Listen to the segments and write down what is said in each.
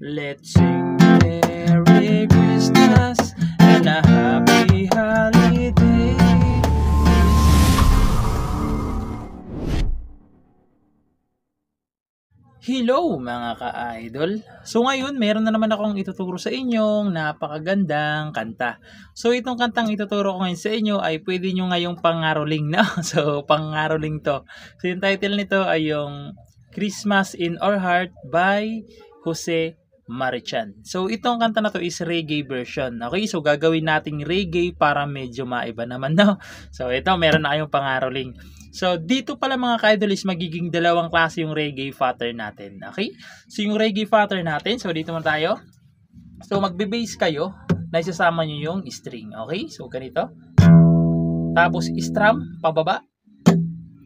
Let's sing Merry Christmas and a Happy Holiday. Hello mga ka-idol! So ngayon, meron na naman akong ituturo sa inyong napakagandang kanta. So itong kantang ituturo ko ngayon sa inyo ay pwede nyo ngayong pangaroling na. So pangaroling to. So yung title nito ay yung Christmas in Our Heart by Jose Marichan. So itong kanta na to is reggae version. Okay, so gagawin nating reggae para medyo maiba naman, no? So ito, meron na kayong pangaroling. So, dito pala mga ka-idol is magiging dalawang klase yung reggae pattern natin. Okay? So, yung reggae pattern natin, so dito man tayo. So, magbe-bass kayo na isasama nyo yung string. Okay? So, ganito. Tapos, strum, pababa.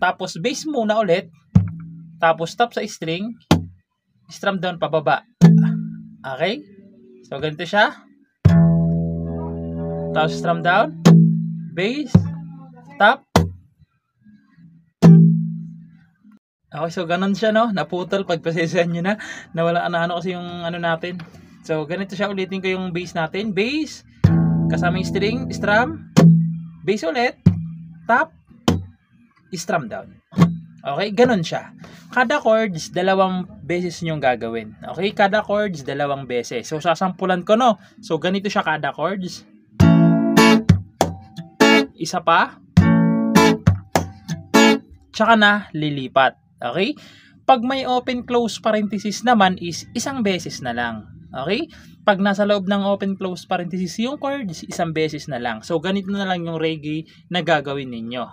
Tapos, bass muna ulit. Tapos, stop sa string. Strum down, pababa. Okay? So, ganito siya. Tapos, strum down. Bass. Stop. Okay, so ganun siya, no? Naputol, pagpasesan nyo na. Nawala na ano kasi yung ano natin. So, ganito siya. Ulitin ko yung bass natin. Bass, kasama yung string, strum, bass ulit, top, strum down. Okay, ganun siya. Kada chords, dalawang beses nyo gagawin. Okay, kada chords, dalawang beses. So, sasampulan ko, no? So, ganito siya kada chords. Isa pa. Tsaka na lilipat. Okay? Pag may open-close parenthesis naman is isang beses na lang. Okay? Pag nasa loob ng open-close parenthesis yung chords, isang beses na lang. So, ganito na lang yung reggae na gagawin ninyo.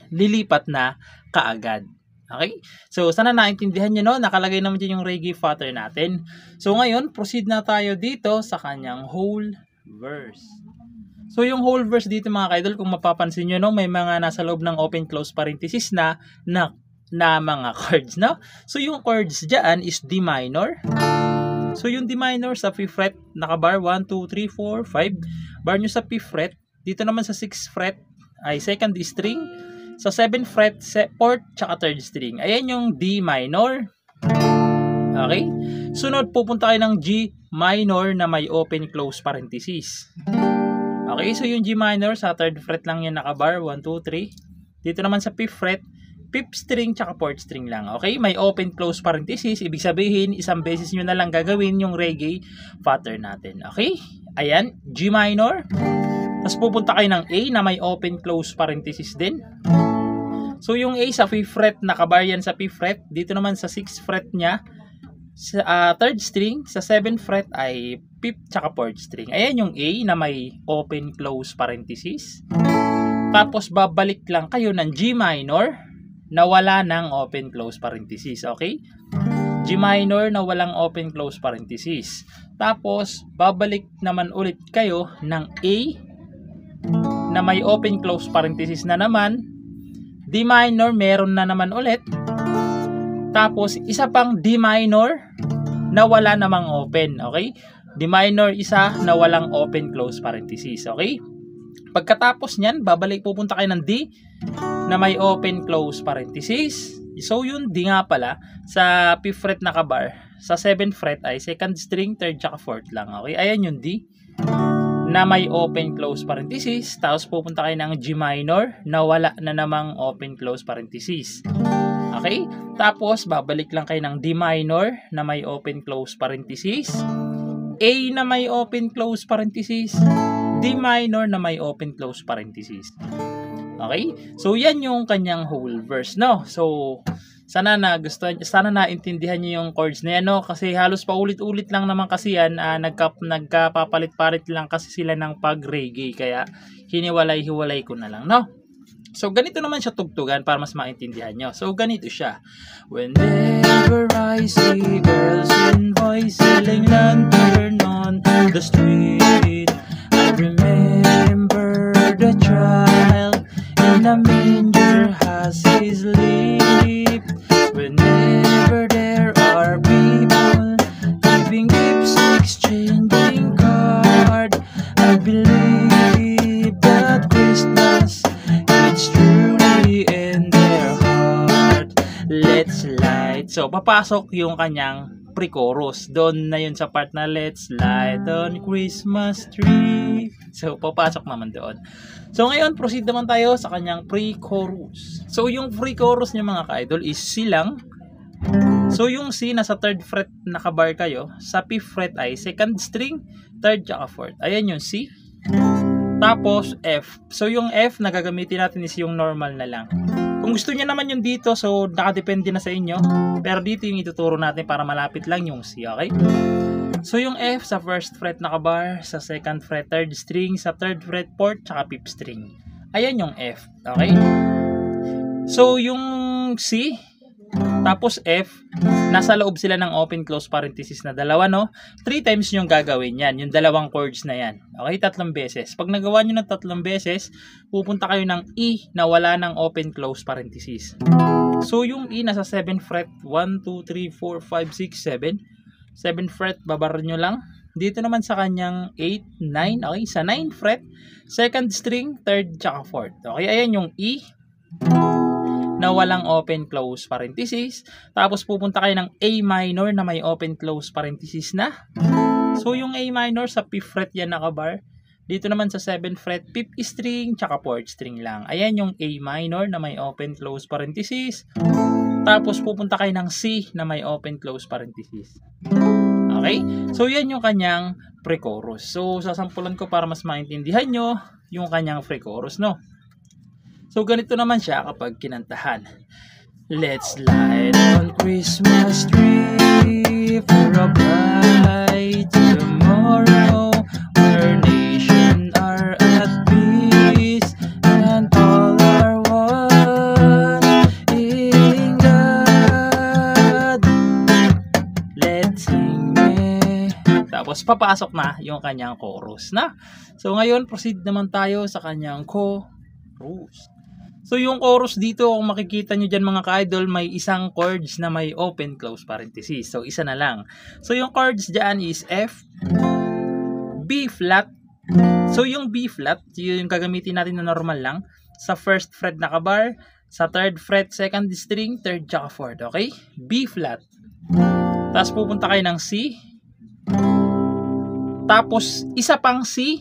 Lilipat na kaagad. Okay? So, sana naintindihan nyo, no? Nakalagay naman dyan yung reggae pattern natin. So, ngayon, proceed na tayo dito sa kanyang whole verse. So, yung whole verse dito mga ka-idol, kung mapapansin nyo, no, may mga nasa loob ng open-close parenthesis na mga chords, no? So, yung chords dyan is D minor. So, yung D minor sa 5th fret, naka-bar 1, 2, 3, 4, 5. Bar nyo sa 5th fret. Dito naman sa 6th fret ay 2nd string. Sa 7th fret, 4th, tsaka 3rd string. Ayan yung D minor. Okay? Sunod, pupunta kayo ng G minor na may open-close parenthesis. Okay, so yung G minor sa 3rd fret lang yan naka-bar, 1, 2, 3. Dito naman sa 5th fret, 5th string tsaka 4th string lang. Okay, may open-close parenthesis. Ibig sabihin, isang beses nyo na lang gagawin yung reggae pattern natin. Okay, ayan, G minor. Tapos pupunta kayo ng A na may open-close parenthesis din. So yung A sa 5th fret, naka-bar yan sa 5th fret. Dito naman sa 6th fret nya, sa 3rd string, sa 7th fret ay 5th tsaka 4th string. Ayan yung A na may open-close parenthesis. Tapos babalik lang kayo ng G minor na wala ng open-close parenthesis. Okay? G minor na walang open-close parenthesis. Tapos babalik naman ulit kayo ng A na may open-close parenthesis na naman. D minor meron na naman ulit. Tapos isa pang D minor na wala namang open. Okay? D minor isa na walang open-close parenthesis. Okay? Pagkatapos niyan, pupunta kayo ng D na may open-close parenthesis. So yun, D nga pala, sa 5th fret naka-bar. Sa 7th fret ay 2nd string, 3rd tsaka 4th lang. Okay? Ayan yung D na may open-close parenthesis. Tapos pupunta kayo ng G minor na wala na namang open-close parenthesis. Okay? Tapos babalik lang kayo ng D minor na may open-close parenthesis. A na may open-close parenthesis, D minor na may open-close parenthesis. Okay? So, yan yung kanyang whole verse, no? So, sana naintindihan niyo yung chords na yan, no? Kasi halos paulit-ulit lang naman kasi yan, nagkapapalit-palit lang kasi sila ng pag-reggae, kaya hiniwalay-hiwalay ko na lang, no? So, ganito naman siya tugtugan para mas maintindihan nyo. So, ganito siya. Whenever I see girls and boys selling lantern on the street, I remember the child in the manger has his sleep. Whenever there are people giving gifts, exchanging cards, I believe that Christmas it's truly in their heart. Let's light So, papasok yung kanyang pre-chorus. Doon na yun sa part na let's light on Christmas tree. So, papasok naman doon. So, ngayon, proceed naman tayo sa kanyang pre-chorus. So, yung pre-chorus niya mga ka-idol is C lang. So, yung C, nasa 3rd fret nakabar kayo. Sa 5th fret ay 2nd string, 3rd tsaka 4th. Ayan yung C. Tapos, F. So, yung F na gagamitin natin is yung normal na lang. Kung gusto niya naman yung dito, so nakadepende na sa inyo. Pero dito yung ituturo natin para malapit lang yung C, okay? So yung F sa 1st fret nakabar, sa 2nd fret 3rd string, sa 3rd fret 4th, tsaka 5th string. Ayan yung F, okay? So yung C, tapos F, nasa loob sila ng open close parenthesis na dalawa, no? 3 times yung gagawin yan, yung dalawang chords na yan. Okay, 3 beses. Pag nagawa nyo ng 3 beses, pupunta kayo ng E na wala ng open close parenthesis. So yung E nasa 7th fret, 1, 2, 3, 4, 5, 6, 7. 7th fret, babar nyo lang. Dito naman sa kanyang 8, 9, okay? Sa 9th fret, 2nd string, 3rd, tsaka 4th. Okay, ayan yung E na walang open close parenthesis. Tapos pupunta kayo ng A minor na may open close parenthesis na. So yung A minor sa 5th fret yan nakabar. Dito naman sa 7th fret, 5th string tsaka 4th string lang. Ayan yung A minor na may open close parenthesis. Tapos pupunta kayo ng C na may open close parenthesis. Okay? So yan yung kanyang pre-chorus. So sasampulan ko para mas maintindihan nyo yung kanyang pre-chorus, no? So, ganito naman siya kapag kinantahan. Let's light on Christmas tree for a bright tomorrow where nations are at peace and all are one in God. Let's sing it. Tapos, papasok na yung kanyang chorus na. So, ngayon, proceed naman tayo sa kanyang chorus. So, yung chorus dito, kung makikita nyo dyan mga ka-idol, may isang chords na may open close parenthesis. So, isa na lang. So, yung chords dyan is F, B flat. So, yung B flat, yung gagamitin natin na normal lang. Sa 1st fret nakabar, sa 3rd fret, 2nd string, 3rd tsaka 4th. Okay? B flat. Tapos, pupunta kayo ng C. Tapos, isa pang C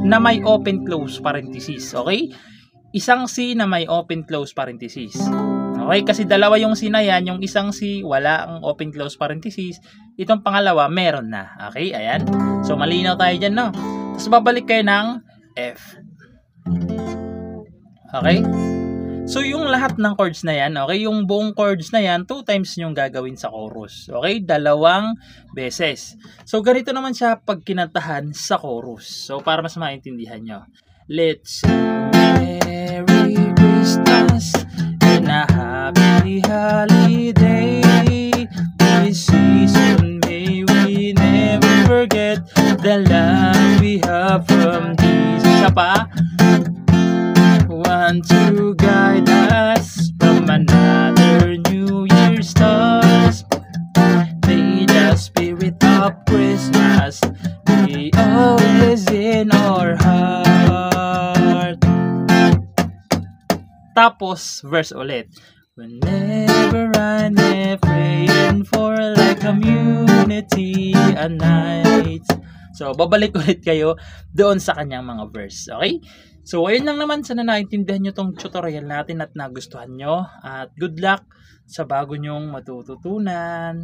na may open close parenthesis. Okay? Isang C na may open close parenthesis. Okay, kasi dalawa yung C na yan, yung isang C wala ang open close parenthesis, itong pangalawa meron na. Okay, ayan. So malinaw tayo dyan, no? Tapos babalik kayo ng F. Okay? So yung lahat ng chords na yan, okay, yung buong chords na yan, 2 times yung gagawin sa chorus. Okay, 2 beses. So ganito naman siya pag kinantahan sa chorus. So para mas maintindihan nyo. Let's Merry Christmas and a happy holiday. This season may we never forget the love we have from Jesus. Isa pa. Want to guide us from another New Year's stars. May the spirit of Christmas be always in our heart. Tapos, verse ulit. Whenever I'm praying for like community and night. So, babalik ulit kayo doon sa kanyang mga verse. Okay? So, ayun lang naman. Sana naintindihan nyo tong tutorial natin at nagustuhan nyo. At good luck sa bago nyong matututunan.